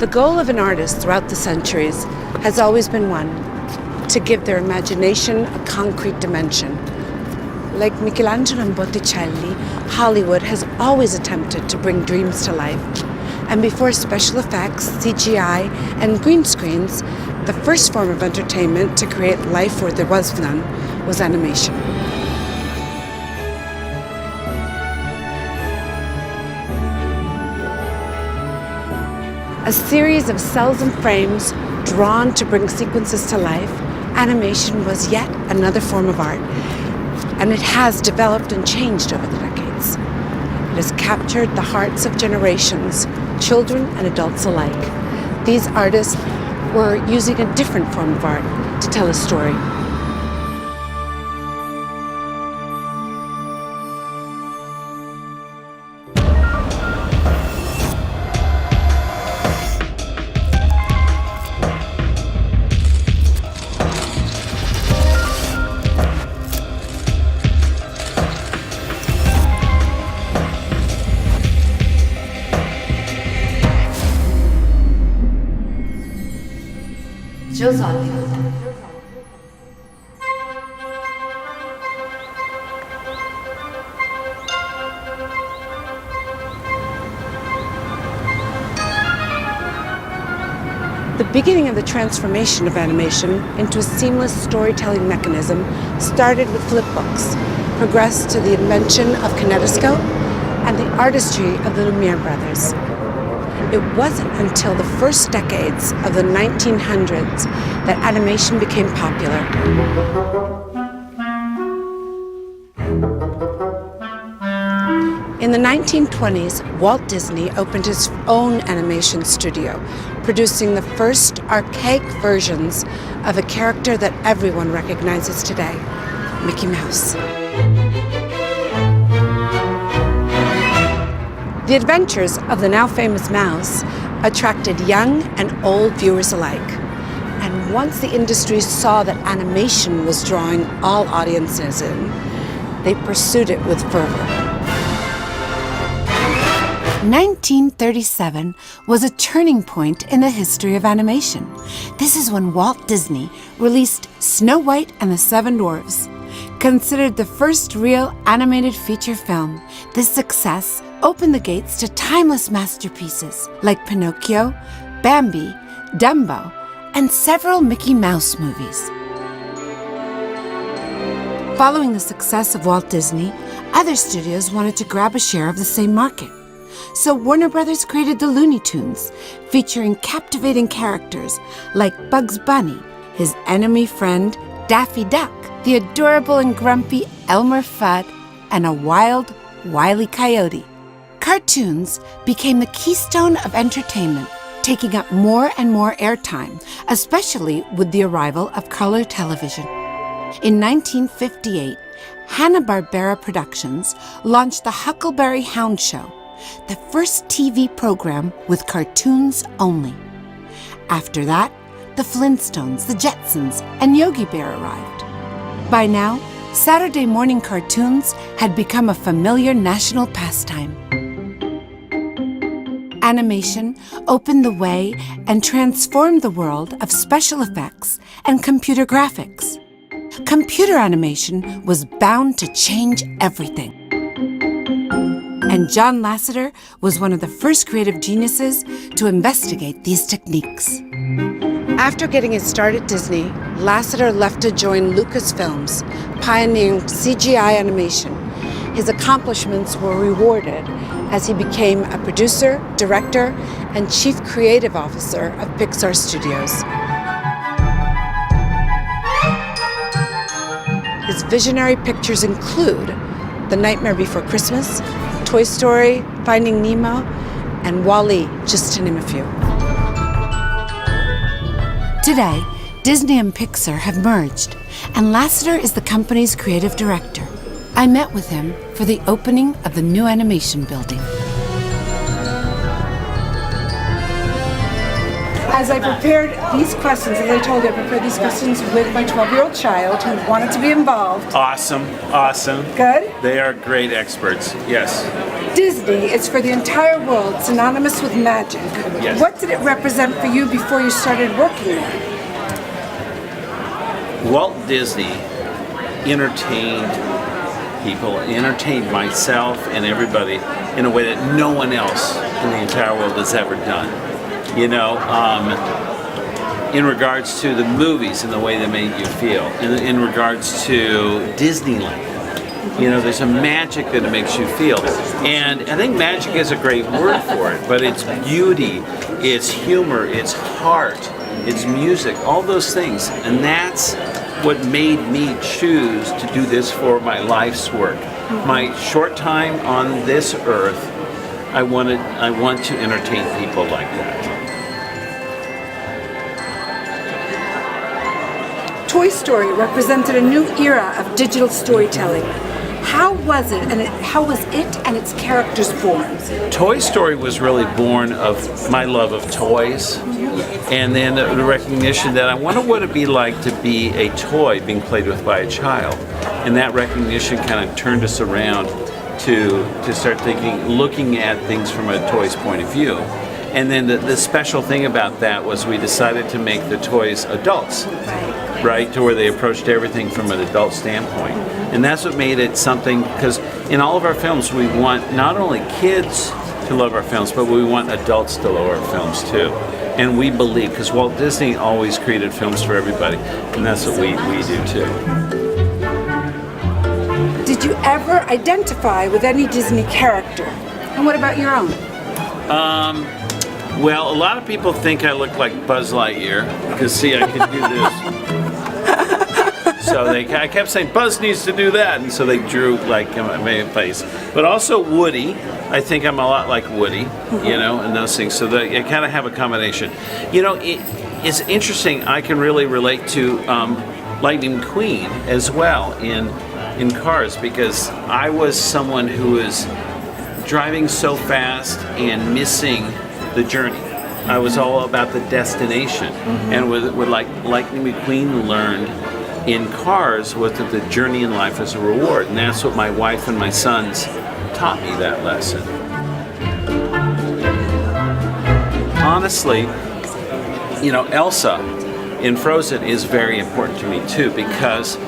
The goal of an artist throughout the centuries has always been one: to give their imagination a concrete dimension. Like Michelangelo and Botticelli, Hollywood has always attempted to bring dreams to life. And before special effects, CGI, and green screens, the first form of entertainment to create life where there was none was animation. A series of cells and frames drawn to bring sequences to life, animation was yet another form of art, and it has developed and changed over the decades. It has captured the hearts of generations, children and adults alike. These artists were using a different form of art to tell a story. The beginning of the transformation of animation into a seamless storytelling mechanism started with flipbooks, progressed to the invention of kinetoscope, and the artistry of the Lumiere brothers. It wasn't until the first decades of the 1900s that animation became popular. In the 1920s, Walt Disney opened his own animation studio, producing the first archaic versions of a character that everyone recognizes today, Mickey Mouse. The adventures of the now famous mouse attracted young and old viewers alike. And once the industry saw that animation was drawing all audiences in, they pursued it with fervor. 1937 was a turning point in the history of animation. This is when Walt Disney released Snow White and the Seven Dwarfs. Considered the first real animated feature film, this success opened the gates to timeless masterpieces like Pinocchio, Bambi, Dumbo, and several Mickey Mouse movies. Following the success of Walt Disney, other studios wanted to grab a share of the same market. So Warner Brothers created the Looney Tunes, featuring captivating characters like Bugs Bunny, his enemy friend Daffy Duck, the adorable and grumpy Elmer Fudd, and a wild, wily coyote. Cartoons became the keystone of entertainment, taking up more and more airtime, especially with the arrival of color television. In 1958, Hanna-Barbera Productions launched the Huckleberry Hound Show, the first TV program with cartoons only. After that, the Flintstones, the Jetsons, and Yogi Bear arrived. By now, Saturday morning cartoons had become a familiar national pastime. Animation opened the way and transformed the world of special effects and computer graphics. Computer animation was bound to change everything. And John Lasseter was one of the first creative geniuses to investigate these techniques. After getting his start at Disney, Lasseter left to join Lucasfilms, pioneering CGI animation. His accomplishments were rewarded as he became a producer, director, and chief creative officer of Pixar Studios. His visionary pictures include The Nightmare Before Christmas, Toy Story, Finding Nemo, and WALL-E, just to name a few. Today, Disney and Pixar have merged, and Lasseter is the company's creative director. I met with him for the opening of the new animation building. As I prepared these questions, as I told you, I prepared these questions with my 12-year-old child who wanted to be involved. Awesome. Good? They are great experts, yes. Disney is for the entire world synonymous with magic. Yes. What did it represent for you before you started working there? Walt Disney entertained people, entertained myself and everybody in a way that no one else in the entire world has ever done. You know, in regards to the movies and the way they made you feel, in regards to Disneyland. You know, there's a magic that it makes you feel. And I think magic is a great word for it, but it's beauty, it's humor, it's heart, it's music, all those things. And that's what made me choose to do this for my life's work. My short time on this earth, I want to entertain people like that. Toy Story represented a new era of digital storytelling. How was it and its characters born? Toy Story was really born of my love of toys, and then the recognition that I wonder what it'd be like to be a toy being played with by a child. And that recognition kind of turned us around to start looking at things from a toy's point of view. And then the special thing about that was we decided to make the toys adults, right? To where they approached everything from an adult standpoint. And that's what made it something, because in all of our films we want not only kids to love our films, but we want adults to love our films too. And we believe, because Walt Disney always created films for everybody, and that's what we do too. Did you ever identify with any Disney character? And what about your own? Well, a lot of people think I look like Buzz Lightyear, because see, I can do this. So I kept saying, Buzz needs to do that, and so they drew like my face. But also Woody, I think I'm a lot like Woody, you know, and those things. So I kind of have a combination. You know, it's interesting, I can really relate to Lightning McQueen as well in Cars, because I was someone who was driving so fast and missing the journey. I was all about the destination. And with like Lightning McQueen learned in Cars was that the journey in life is a reward. And that's what my wife and my sons taught me, that lesson. Honestly, you know, Elsa in Frozen is very important to me too, because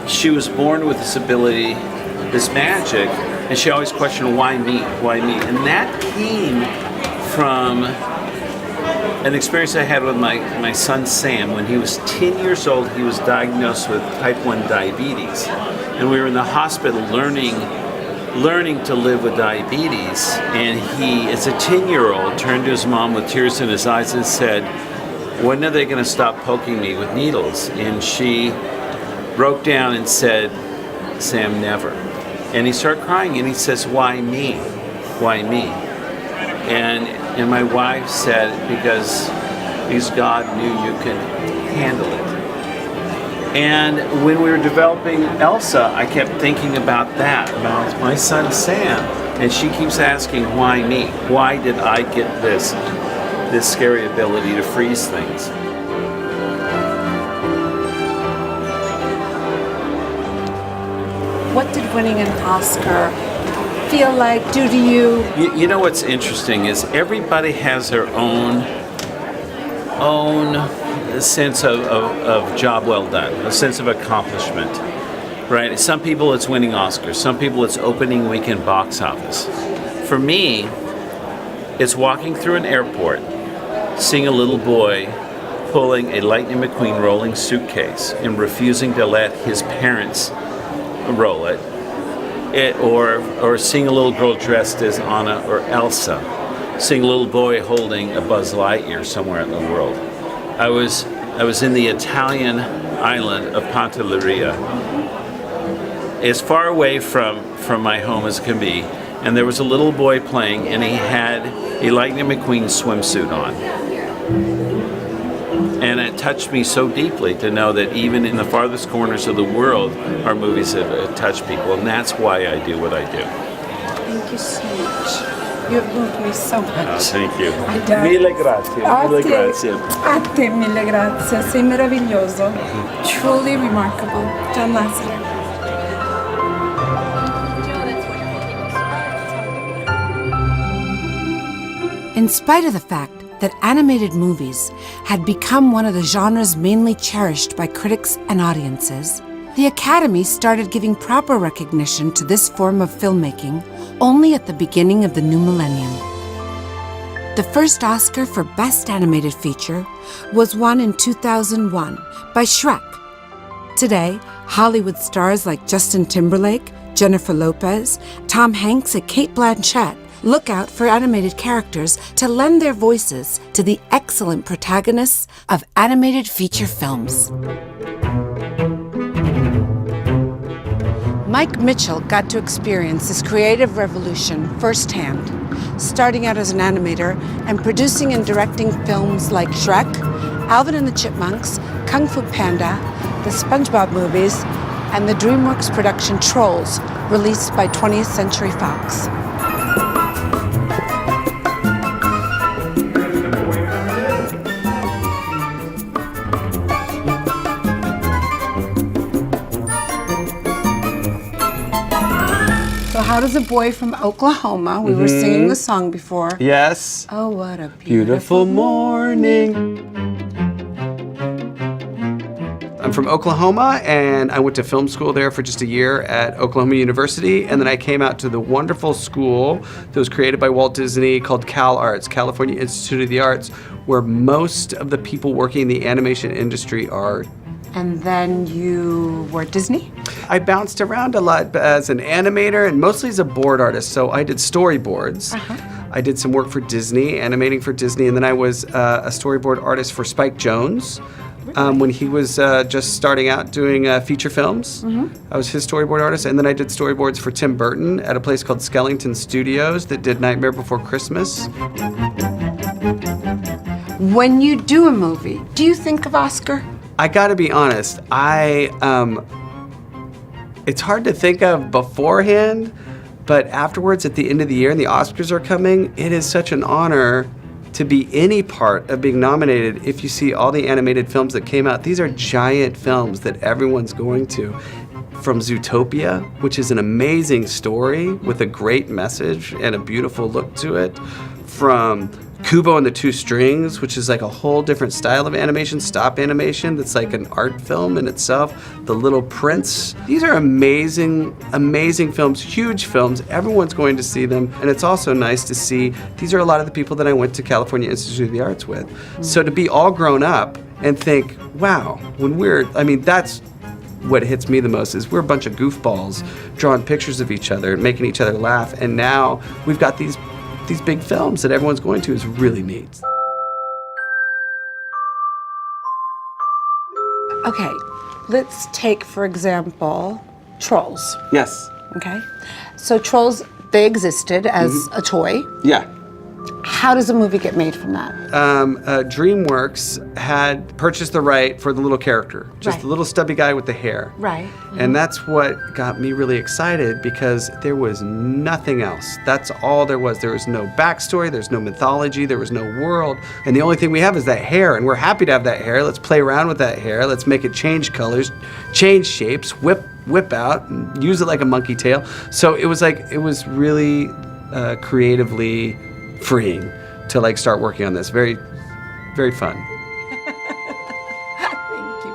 she was born with this ability, this magic, and she always questioned, why me? Why me? And that came from an experience I had with my son Sam. When he was 10 years old, he was diagnosed with type 1 diabetes. And we were in the hospital learning to live with diabetes. And he, as a 10-year-old, turned to his mom with tears in his eyes and said, when are they going to stop poking me with needles? And she broke down and said, Sam, never. And he started crying and he says, why me? Why me? And my wife said, because God knew you could handle it. And when we were developing Elsa, I kept thinking about that, about my son Sam. And she keeps asking, why me? Why did I get this scary ability to freeze things? What did winning an Oscar feel like, do to you? You know what's interesting is everybody has their own sense of job well done, a sense of accomplishment, right? Some people it's winning Oscars, some people it's opening weekend box office. For me, it's walking through an airport, seeing a little boy pulling a Lightning McQueen rolling suitcase and refusing to let his parents roll it, or seeing a little girl dressed as Anna or Elsa, seeing a little boy holding a Buzz Lightyear somewhere in the world. I was in the Italian island of Pantelleria, as far away from my home as it can be, and there was a little boy playing, and he had a Lightning McQueen swimsuit on. And it touched me so deeply to know that even in the farthest corners of the world, our movies have touched people, and that's why I do what I do. Thank you so much. You have moved me so much. Thank you. Dad. Mille grazie. Mille grazie. A te mille grazie. Sei meraviglioso. Truly remarkable. John Lasseter. In spite of the fact that animated movies had become one of the genres mainly cherished by critics and audiences, the Academy started giving proper recognition to this form of filmmaking only at the beginning of the new millennium. The first Oscar for Best Animated Feature was won in 2001 by Shrek. Today, Hollywood stars like Justin Timberlake, Jennifer Lopez, Tom Hanks, and Cate Blanchett look out for animated characters to lend their voices to the excellent protagonists of animated feature films. Mike Mitchell got to experience this creative revolution firsthand, starting out as an animator and producing and directing films like Shrek, Alvin and the Chipmunks, Kung Fu Panda, the SpongeBob movies, and the DreamWorks production Trolls, released by 20th Century Fox. So how does a boy from Oklahoma, we were singing the song before. Yes. Oh, what a Beautiful morning. I'm from Oklahoma, and I went to film school there for just a year at Oklahoma University, and then I came out to the wonderful school that was created by Walt Disney called Cal Arts, California Institute of the Arts, where most of the people working in the animation industry are. And then you were at Disney? I bounced around a lot as an animator and mostly as a board artist, so I did storyboards. I did some work for Disney, animating for Disney, and then I was a storyboard artist for Spike Jonze. When he was just starting out doing feature films. I was his storyboard artist, and then I did storyboards for Tim Burton at a place called Skellington Studios that did Nightmare Before Christmas. When you do a movie, do you think of Oscar? I gotta be honest, it's hard to think of beforehand, but afterwards at the end of the year and the Oscars are coming, it is such an honor to be any part of being nominated. If you see all the animated films that came out, these are giant films that everyone's going to. From Zootopia, which is an amazing story with a great message and a beautiful look to it. From Kubo and the Two Strings, which is like a whole different style of animation, stop animation, that's like an art film in itself. The Little Prince. These are amazing, amazing films, huge films. Everyone's going to see them. And it's also nice to see, these are a lot of the people that I went to California Institute of the Arts with. So to be all grown up and think, wow, that's what hits me the most is we're a bunch of goofballs drawing pictures of each other, making each other laugh. And now we've got these big films that everyone's going to is really neat. Okay, let's take, for example, Trolls. Yes. Okay, so Trolls, they existed as a toy. Yeah. How does a movie get made from that? DreamWorks had purchased the right for the little character, just the little stubby guy with the hair. Right. And that's what got me really excited because there was nothing else. That's all there was. There was no backstory, there's no mythology, there was no world. And the only thing we have is that hair, and we're happy to have that hair. Let's play around with that hair. Let's make it change colors, change shapes, whip out, and use it like a monkey tail. So it was really creatively freeing to start working on this. Very, very fun.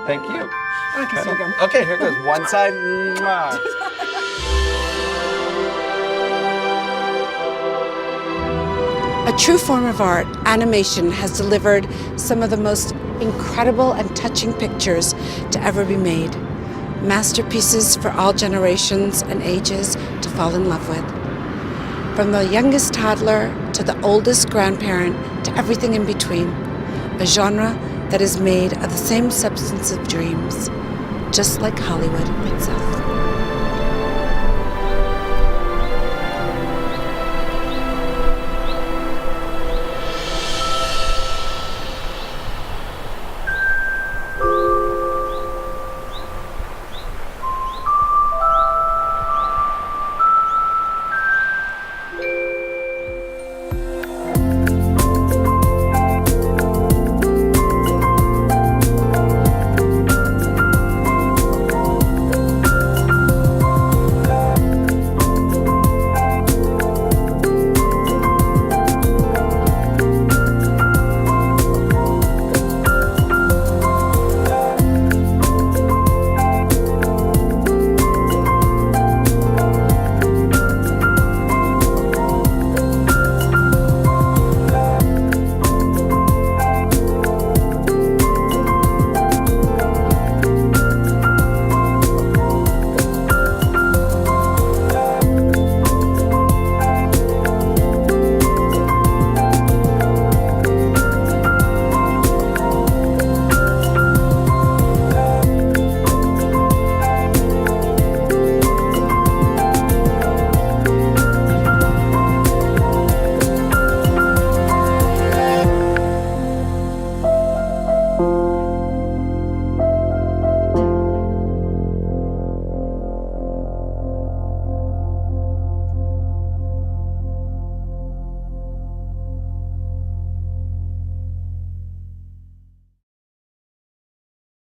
Thank you. Thank you. Okay, Okay, here goes. One side. Mwah. A true form of art, animation has delivered some of the most incredible and touching pictures to ever be made. Masterpieces for all generations and ages to fall in love with. From the youngest toddler to the oldest grandparent to everything in between. A genre that is made of the same substance of dreams, just like Hollywood itself.